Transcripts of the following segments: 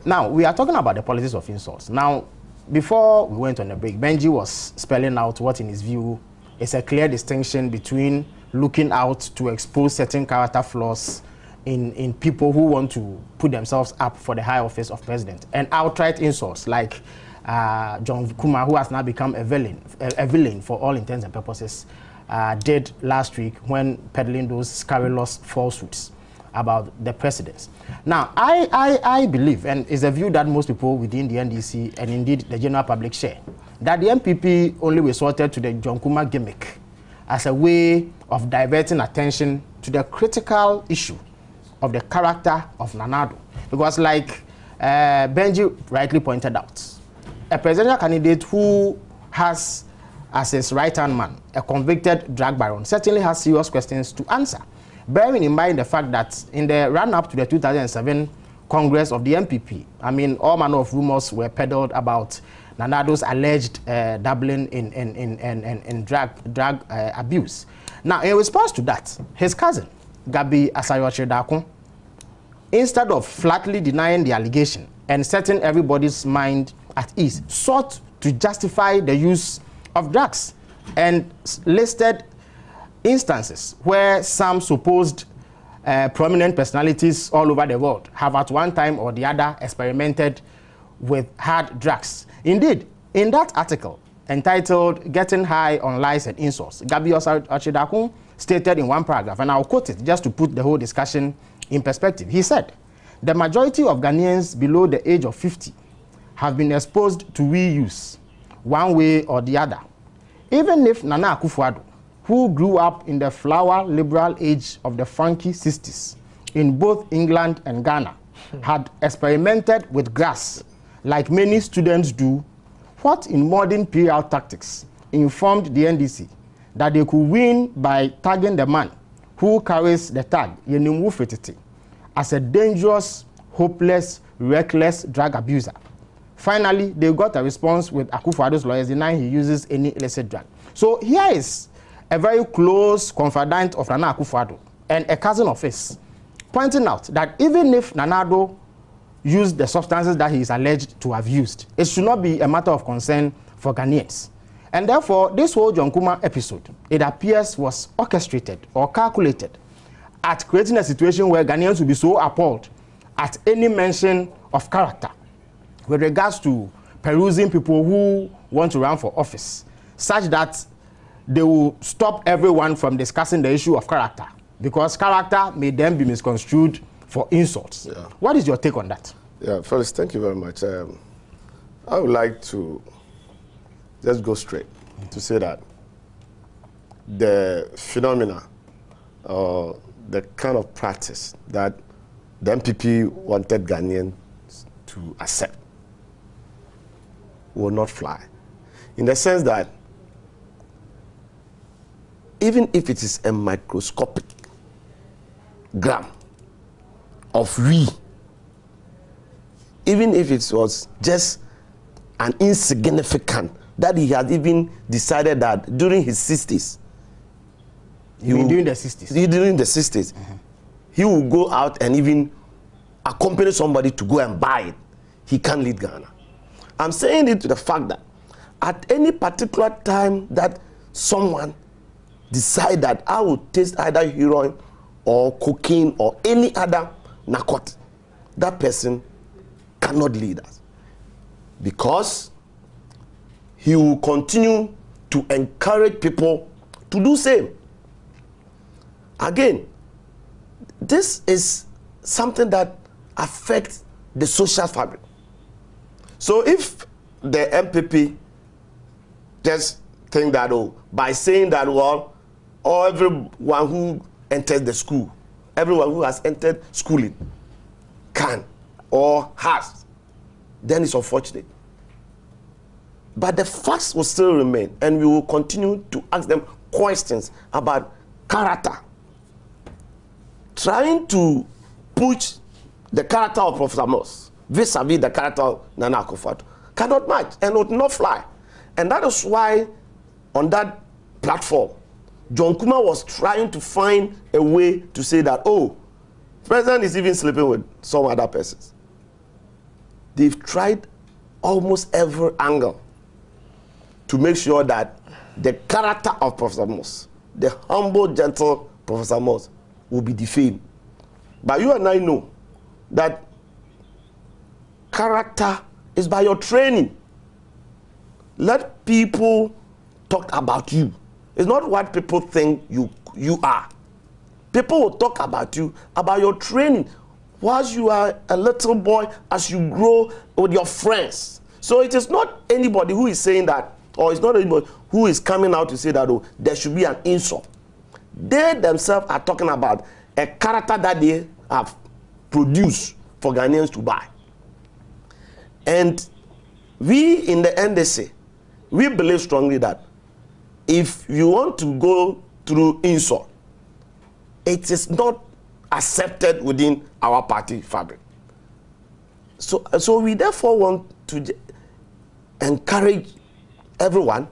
Now, we are talking about the politics of insults. Now, before we went on the break, Benji was spelling out what, in his view, is a clear distinction between looking out to expose certain character flaws in people who want to put themselves up for the high office of president, and outright insults like John Kuma, who has now become a villain for all intents and purposes, did last week when peddling those scurrilous falsehoods about the presidents. Now, I believe, and it's a view that most people within the NDC and indeed the general public share, that the MPP only resorted to the John Kuma gimmick as a way of diverting attention to the critical issue of the character of Nana Addo. Because like Benji rightly pointed out, a presidential candidate who has as his right-hand man a convicted drug baron certainly has serious questions to answer, bearing in mind the fact that in the run-up to the 2007 Congress of the MPP, I mean, all manner of rumors were peddled about Nana Addo's alleged dabbling in drug abuse. Now, in response to that, his cousin, Gabi Asayoche, instead of flatly denying the allegation and setting everybody's mind at ease, sought to justify the use of drugs and listed instances where some supposed prominent personalities all over the world have at one time or the other experimented with hard drugs. Indeed, in that article entitled "Getting High on Lies and Insults," Gabi Asayoche stated in one paragraph, and I'll quote it just to put the whole discussion in perspective. He said, "The majority of Ghanaians below the age of 50 have been exposed to reuse one way or the other. Even if Nana Akuffo Addo, who grew up in the flower liberal age of the funky 60s in both England and Ghana, had experimented with grass like many students do, what in modern PR tactics informed the NDC that they could win by tagging the man who carries the tag Yenimwu Fetete as a dangerous, hopeless, reckless drug abuser? Finally, they got a response with Akuffo Addo's lawyers denying he uses any illicit drug." So here is a very close confidant of Nana Akuffo Addo and a cousin of his, pointing out that even if Nana Addo used the substances that he is alleged to have used, it should not be a matter of concern for Ghanaians. And therefore, this whole John Kuma episode, it appears, was orchestrated or calculated at creating a situation where Ghanaians will be so appalled at any mention of character with regards to perusing people who want to run for office, such that they will stop everyone from discussing the issue of character, because character may then be misconstrued for insults. Yeah. What is your take on that? Yeah, first, thank you very much. I would like to just go straight to say that the phenomena or the kind of practice that the MPP wanted Ghanaians to accept will not fly. In the sense that even if it is a microscopic gram of even if it was just an insignificant, that he had even decided that during his 60s, during the 60s? During the 60s, he will go out and even accompany somebody to go and buy it. He can't lead Ghana. I'm saying it to the fact that at any particular time that someone decide that I will taste either heroin or cocaine or any other narcotic, that person cannot lead us, because he will continue to encourage people to do same. Again, this is something that affects the social fabric. So if the MPP just think that, oh, by saying that, well, everyone who enters the school, everyone who has entered schooling can or has, then it's unfortunate. But the facts will still remain, and we will continue to ask them questions about character, trying to push the character of Professor Moss vis-a-vis the character of Nana Akuffo Addo cannot match and would not fly. And that is why on that platform, John Kuma was trying to find a way to say that, oh, the president is even sleeping with some other persons. they've tried almost every angle to make sure that the character of Professor Moss, the humble, gentle Professor Moss, will be defamed. But you and I know that character is by your training. Let people talk about you. It's not what people think you are. People will talk about you, about your training. Whilst you are a little boy, as you grow with your friends. So it is not anybody who is saying that, or it's not anybody who is coming out to say that, oh, there should be an insult. They themselves are talking about a character that they have produced for Ghanaians to buy. And we in the NDC, we believe strongly that if you want to go through insult, it is not accepted within our party fabric. So we therefore want to encourage everyone,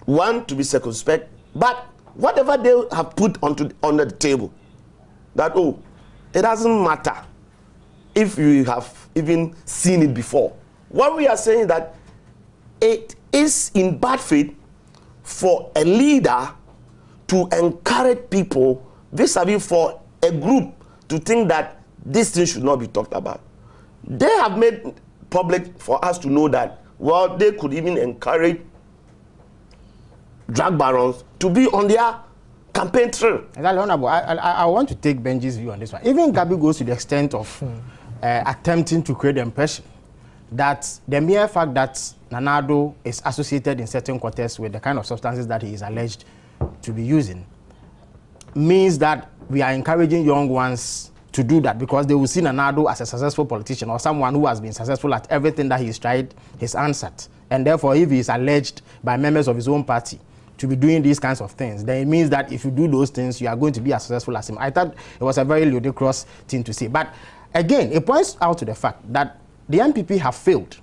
one, to be circumspect, but whatever they have put on the table, that, oh, it doesn't matter if you have even seen it before. What we are saying is that it is in bad faith for a leader to encourage people vis-a-vis for a group to think that this thing should not be talked about. They have made public for us to know that, well, they could even encourage drug barons to be on their campaign trail. I want to take Benji's view on this one. Even Gabi goes to the extent of attempting to create the impression that the mere fact that Nana Addo is associated in certain quarters with the kind of substances that he is alleged to be using means that we are encouraging young ones to do that because they will see Nana Addo as a successful politician or someone who has been successful at everything that he's tried his hands at. And therefore, if he is alleged by members of his own party to be doing these kinds of things, then it means that if you do those things, you are going to be as successful as him. I thought it was a very ludicrous thing to say. But again, it points out to the fact that the MPP have failed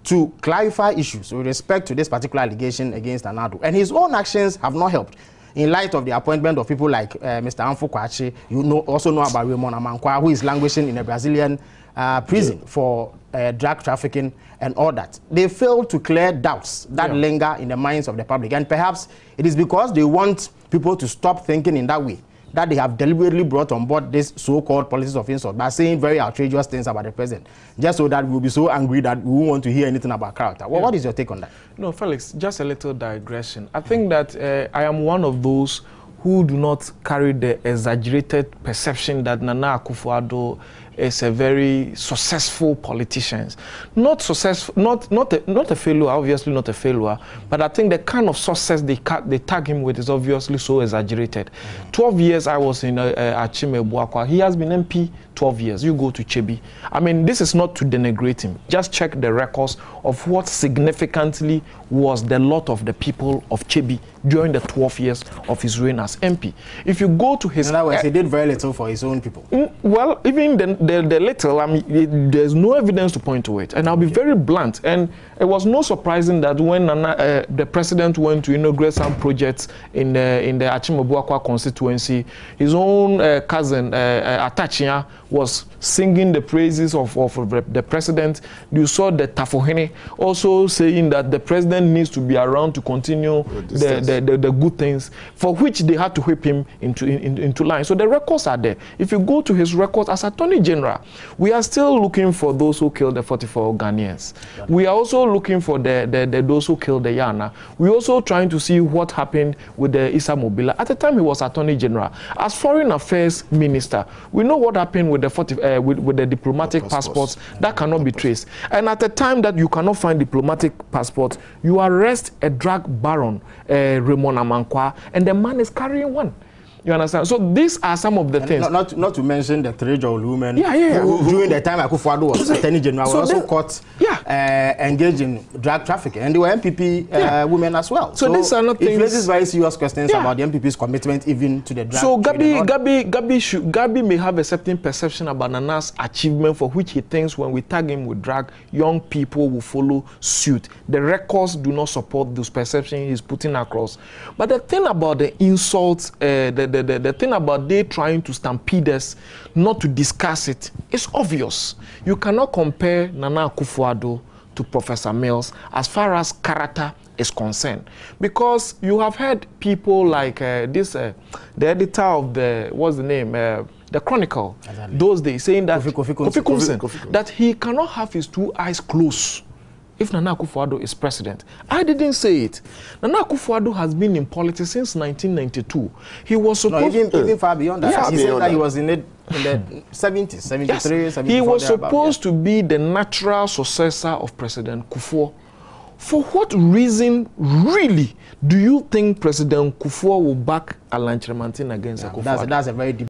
to clarify issues with respect to this particular allegation against Nana Addo. And his own actions have not helped. In light of the appointment of people like Mr. Akuffo Addo, you also know about Raymond Amankwa, who is languishing in a Brazilian prison for drug trafficking and all that. They failed to clear doubts that linger in the minds of the public. And perhaps it is because they want people to stop thinking in that way that they have deliberately brought on board this so-called policies of insult by saying very outrageous things about the president, just so that we'll be so angry that we won't want to hear anything about character. Well, what is your take on that? No, Felix, just a little digression. I think that I am one of those who do not carry the exaggerated perception that Nana Akuffo Addo is a very successful politician. Not successful, not a failure, obviously not a failure, but I think the kind of success they tag him with is obviously so exaggerated. 12 years I was in Achime Buakwa. He has been MP 12 years. You go to Chebi. I mean, this is not to denigrate him. Just check the records of what significantly was the lot of the people of Chebi during the 12 years of his reign as MP. If you go to his... In other words, he did very little for his own people. Well, even the little, I mean, there's no evidence to point to it. And I'll be very blunt. And it was no surprising that when the president went to inaugurate some projects in the Achime Buakwa constituency, his own cousin, Atachia, was singing the praises of the president. You saw the Tafohene also saying that the president needs to be around to continue the good things, for which they had to whip him into line. So the records are there. If you go to his records as Attorney General, we are still looking for those who killed the 44 Ghanaians. We are also looking for those who killed the Yana. We're also trying to see what happened with the Issa Mobila. At the time he was Attorney General. As Foreign Affairs Minister, we know what happened with the diplomatic passports that cannot be traced. And at the time that you cannot find diplomatic passports, you arrest a drug baron, Raymond Amankwa, and the man is carrying one. You understand? So these are some of the things. Not to mention the 3 Joel women who during the time Akuffo Addo was Attorney General, were also caught engaged in drug trafficking, and they were MPP women as well. So these are not things. It raises very serious questions about the MPP's commitment even to the drug. So Gabi may have a certain perception about Nana's achievement, for which he thinks when we tag him with drug, young people will follow suit. The records do not support those perceptions he's putting across. But the thing about the insults, the the thing about they trying to stampede us not to discuss it is obvious. You cannot compare Nana Akuffo Addo to Professor Mills as far as character is concerned, because you have heard people like the editor of the the Chronicle, exactly, those days saying that Kofi that he cannot have his two eyes closed if Nana Akuffo Addo is president. I didn't say it. Nana Akuffo Addo has been in politics since 1992. He was supposed even far beyond that. Yeah, he said that he was in the 70s, 73, yes, 74. He was supposed to be the natural successor of President Kufuor. For what reason, really, do you think President Kufuor will back Alan Kyerematen against Akuffo Addo? That's a very deep